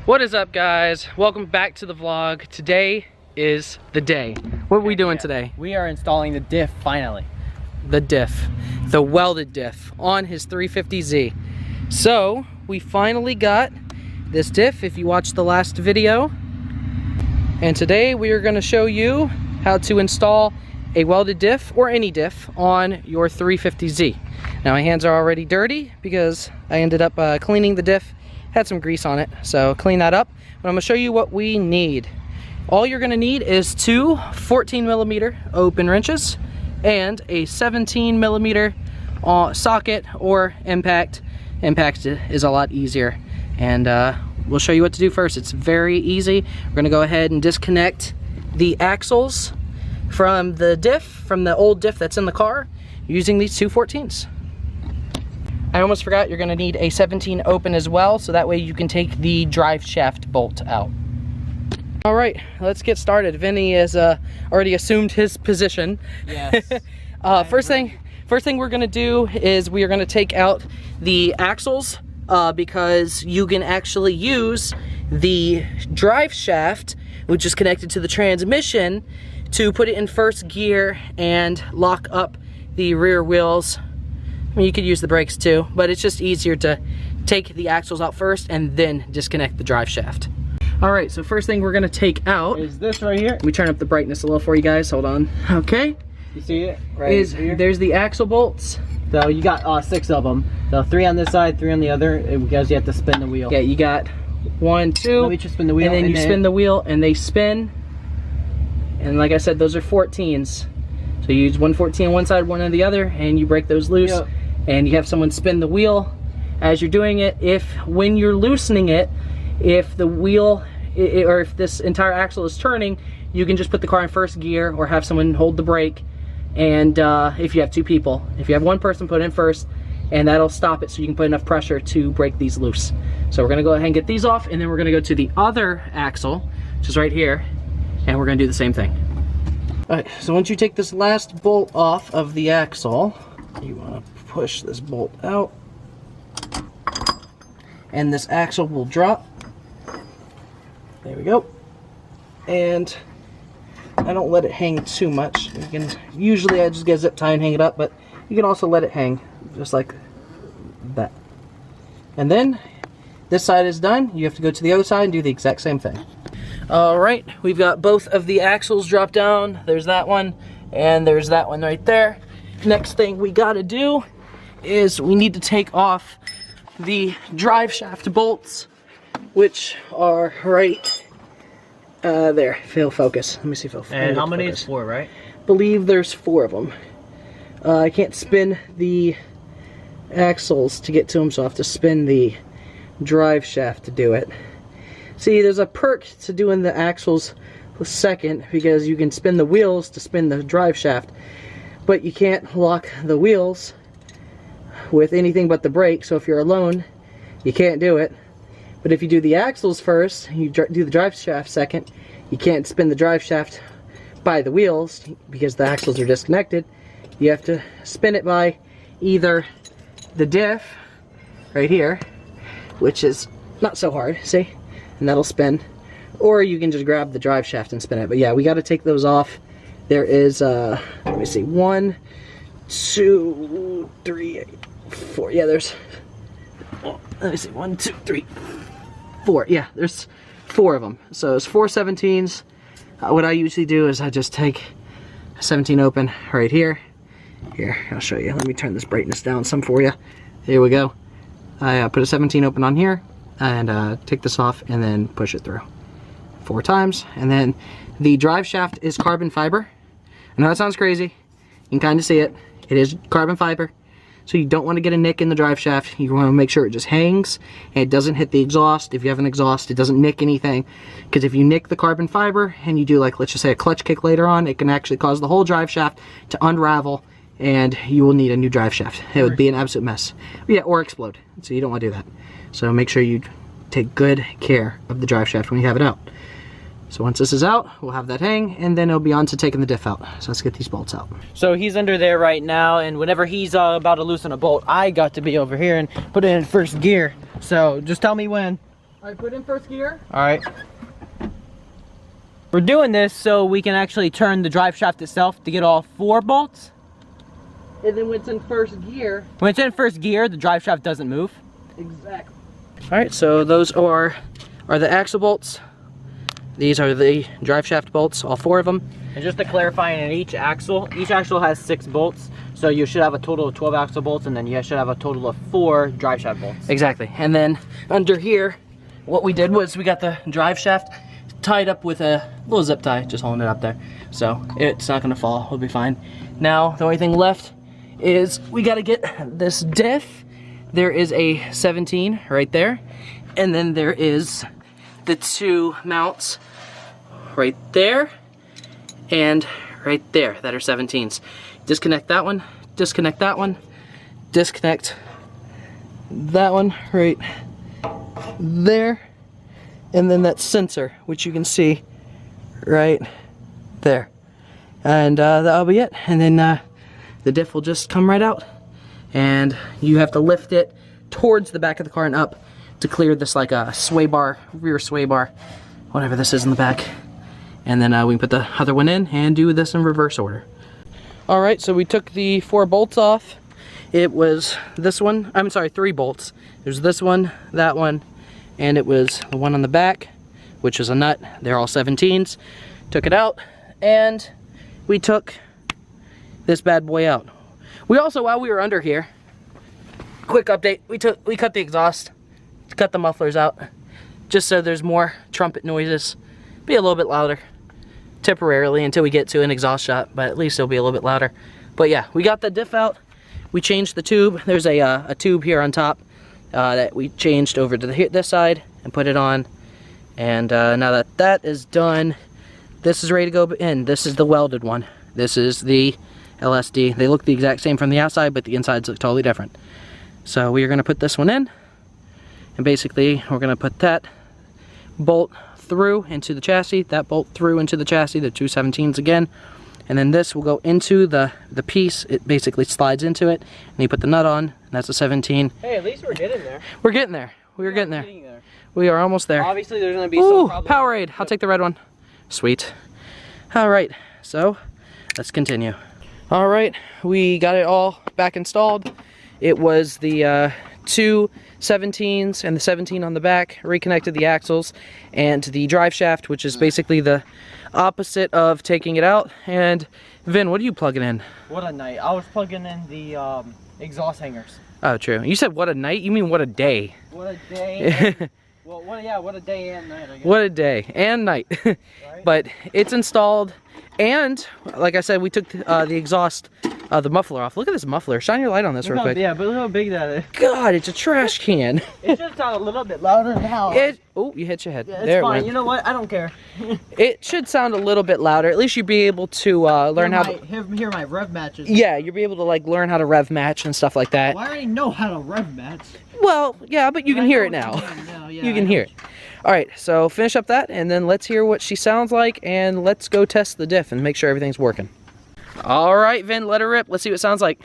What is up, guys? Welcome back to the vlog. Today is the day. What are we doing today? We are installing the Diff finally. The Diff, the welded Diff on his 350Z. So we finally got this Diff if you watched the last video. And today we are going to show you how to install a welded Diff or any Diff on your 350Z. Now my hands are already dirty because I ended up cleaning the Diff. Had some grease on it, so clean that up. But I'm gonna show you what we need. All you're gonna need is two 14mm open wrenches and a 17mm socket or impact. Impact is a lot easier, and we'll show you what to do first. It's very easy. We're gonna go ahead and disconnect the axles from the Diff, from the old Diff that's in the car, using these two 14s. I almost forgot, you're gonna need a 17 open as well, so that way you can take the Driveshaft bolt out. All right, let's get started. Vinny has already assumed his position. Yes. First thing we're gonna do is we are gonna take out the axles because you can actually use the drive shaft, which is connected to the transmission, to put it in first gear and lock up the rear wheels. I mean, you could use the brakes too, but it's just easier to take the axles out first and then disconnect the drive shaft. All right, so first thing we're gonna take out is this right here. Let me turn up the brightness a little for you guys, hold on. Okay. You see it? Right here? There's the axle bolts. So you got 6 of them. So 3 on this side, 3 on the other, because you have to spin the wheel. Yeah, you got 1, 2. Let me just spin the wheel. And then you spin the wheel and they spin. And like I said, those are 14s. So you use one 14 on one side, one on the other, and you break those loose. Yep. And you have someone spin the wheel as you're doing it. When you're loosening it, if the wheel, or if this entire axle is turning, you can just put the car in first gear or have someone hold the brake. And if you have 2 people, if you have 1 person, put it in first, and that'll stop it so you can put enough pressure to break these loose. So we're gonna go ahead and get these off, and then we're gonna go to the other axle, which is right here, and we're gonna do the same thing. All right, so once you take this last bolt off of the axle, you wanna push this bolt out, and this axle will drop. There we go. And I don't let it hang too much. Usually I just get a zip tie and hang it up, but you can also let it hang just like that. And then this side is done. You have to go to the other side and do the exact same thing. All right, we've got both of the axles dropped down. There's that one, and there's that one right there. Next thing we gotta do is we need to take off the drive shaft bolts, which are right there. If it'll focus. Let me see if it'll focus. And how many is 4, right? Believe there's 4 of them. I can't spin the axles to get to them, so I have to spin the drive shaft to do it. See, there's a perk to doing the axles second, because you can spin the wheels to spin the drive shaft, but you can't lock the wheels with anything but the brake. So if you're alone, you can't do it. But if you do the axles first, you do the drive shaft second, you can't spin the drive shaft by the wheels because the axles are disconnected. You have to spin it by either the Diff right here, which is not so hard, see? And that'll spin. Or you can just grab the drive shaft and spin it. But yeah, we got to take those off. There is, let me see, 1, 2, 3, 4. Yeah, there's, let me see, 1, 2, 3, 4. Yeah, there's 4 of them. So it's 4 17s. What I usually do is I just take a 17 open right here. Here, I'll show you. Let me turn this brightness down some for you. Here we go. I put a 17 open on here and take this off and then push it through 4 times. And then the drive shaft is carbon fiber. I know that sounds crazy. You can kind of see it. It is carbon fiber. So you don't want to get a nick in the drive shaft. You want to make sure it just hangs and it doesn't hit the exhaust. If you have an exhaust, it doesn't nick anything. Because if you nick the carbon fiber and you do, like, let's just say a clutch kick later on, it can actually cause the whole drive shaft to unravel and you will need a new drive shaft. It would be an absolute mess. Yeah, or explode. So you don't want to do that. So make sure you take good care of the drive shaft when you have it out. So once this is out, we'll have that hang, and then it'll be on to taking the diff out. So let's get these bolts out. So he's under there right now, and whenever he's about to loosen a bolt, I got to be over here and put it in first gear. So just tell me when. I put in first gear. All right. We're doing this so we can actually turn the drive shaft itself to get all 4 bolts. And then when it's in first gear. When it's in first gear, the drive shaft doesn't move. Exactly. All right, so those are the axle bolts. These are the drive shaft bolts, all 4 of them. And just to clarify, in each axle has 6 bolts. So you should have a total of 12 axle bolts, and then you should have a total of 4 drive shaft bolts. Exactly. And then under here, what we did was we got the drive shaft tied up with a little zip tie, just holding it up there. So it's not gonna fall, it'll be fine. Now, the only thing left is we gotta get this diff. There is a 17 right there. And then there is the 2 mounts right there and right there that are 17s. Disconnect that one, disconnect that one, disconnect that one right there, and then that sensor, which you can see right there. And that'll be it. And then the diff will just come right out. And you have to lift it towards the back of the car and up to clear this like a sway bar, rear sway bar, whatever this is in the back. And then we can put the other one in and do this in reverse order. All right, so we took the 4 bolts off. It was this one, I'm sorry, 3 bolts. There's this one, that one, and it was the one on the back, which is a nut. They're all 17s. Took it out, and we took this bad boy out. We also, while we were under here, quick update, we cut the exhaust, cut the mufflers out, just so there's more trumpet noises. Be a little bit louder, temporarily, until we get to an exhaust shot, but at least it'll be a little bit louder. But yeah, we got the diff out. We changed the tube. There's a tube here on top that we changed over to this side and put it on. And now that that is done, this is ready to go in. This is the welded one. This is the LSD. They look the exact same from the outside, but the insides look totally different. So we are going to put this one in, and basically we're going to put that bolt through into the chassis, that bolt through into the chassis, the 2 17s again, and then this will go into the piece. It basically slides into it, and you put the nut on, and that's a 17. Hey, at least we're getting there. We're getting there. We're getting there. We are almost there. Obviously, there's going to be some problems. Powerade. I'll take the red one. Sweet. All right, so let's continue. All right, we got it all back installed. It was the 2 17s and the 17 on the back, reconnected the axles and the drive shaft, which is basically the opposite of taking it out. And Vin, what are you plugging in? What a night. I was plugging in the exhaust hangers. Oh, true. You said what a night? You mean what a day? What a day. Well, what a day and night, I guess. What a day and night. Right? But it's installed, and like I said, we took the exhaust, the muffler off. Look at this muffler. Shine your light on this real quick. Yeah, but look how big that is. God, it's a trash can. It should sound a little bit louder now. Oh, you hit your head. Yeah, it's there fine. It went. You know what? I don't care. It should sound a little bit louder. At least you'd be able to learn how to hear my rev matches. Yeah, you'll be able to like learn how to rev match and stuff like that. Well, I already know how to rev match. Well, yeah, but you can hear it now. You can hear it. All right, so finish up that, and then let's hear what she sounds like, and let's go test the diff and make sure everything's working. All right, Vin, let her rip. Let's see what it sounds like.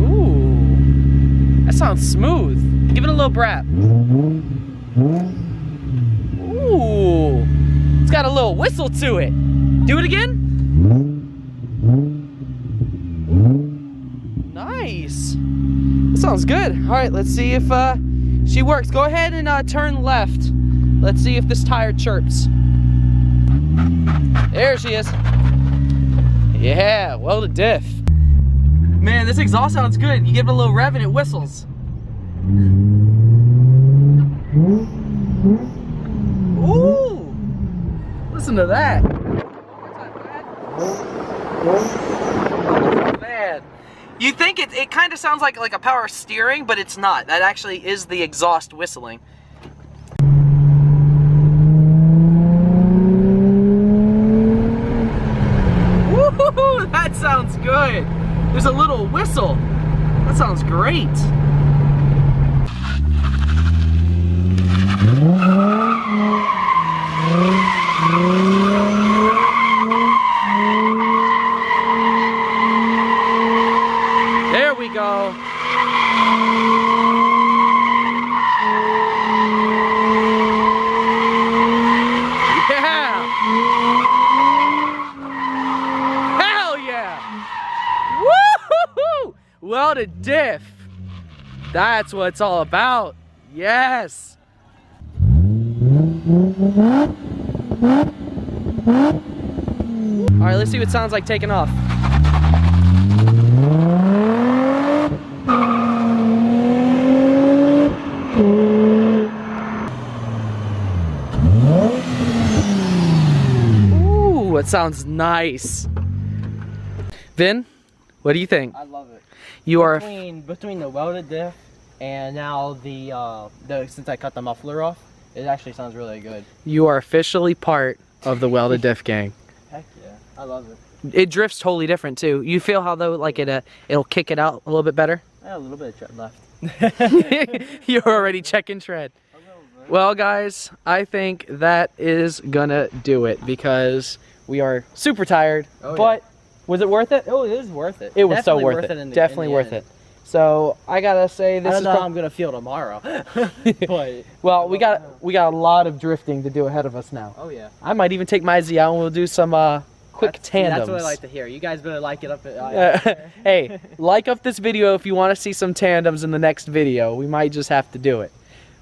Ooh, that sounds smooth. Give it a little brap. Ooh, it's got a little whistle to it. Do it again. Nice. That sounds good. All right, let's see if she works. Go ahead and turn left. Let's see if this tire chirps. There she is. Yeah, welded diff. Man, this exhaust sounds good. You give it a little rev and it whistles. Ooh! Listen to that. Man. You think it kind of sounds like a power steering, but it's not. That actually is the exhaust whistling. Woohoo! That sounds good. There's a little whistle. That sounds great. There we go. That's what it's all about. Yes. All right, let's see what it sounds like taking off. Ooh, it sounds nice. Vin, what do you think? I love it. You are between the welded diff and now the since I cut the muffler off, it actually sounds really good. You are officially part of the Welded Diff gang. Heck yeah, I love it. It drifts totally different too. You feel how though like it'll kick it out a little bit better? Yeah, a little bit of tread left. You're already checking tread. Well guys, I think that is gonna do it because we are super tired. Oh, but yeah. Was it worth it? Oh, it is worth it. It was Definitely so worth it. Definitely worth it. So I gotta say this I don't is know how I'm gonna feel tomorrow. But well, we got a lot of drifting to do ahead of us now. oh yeah. I might even take my Z out and we'll do some quick tandems. That's what I like to hear. You guys better like it up. Hey, like up this video if you want to see some tandems in the next video. We might just have to do it.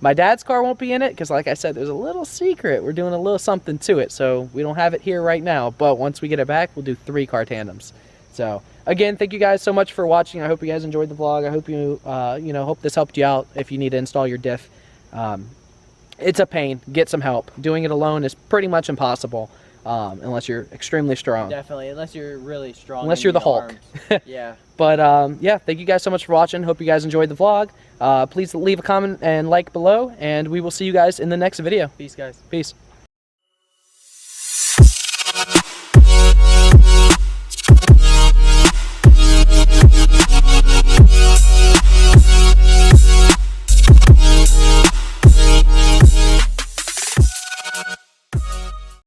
My dad's car won't be in it because, like I said, there's a little secret. We're doing a little something to it, so we don't have it here right now. But once we get it back, we'll do 3 car tandems. So again, thank you guys so much for watching. I hope you guys enjoyed the vlog. I hope you, hope this helped you out if you need to install your diff. It's a pain. Get some help. Doing it alone is pretty much impossible. Unless you're extremely strong. Definitely, unless you're really strong. Unless you're the Hulk. Yeah. But yeah, thank you guys so much for watching. Hope you guys enjoyed the vlog. Please leave a comment and like below, and we will see you guys in the next video. Peace, guys. Peace.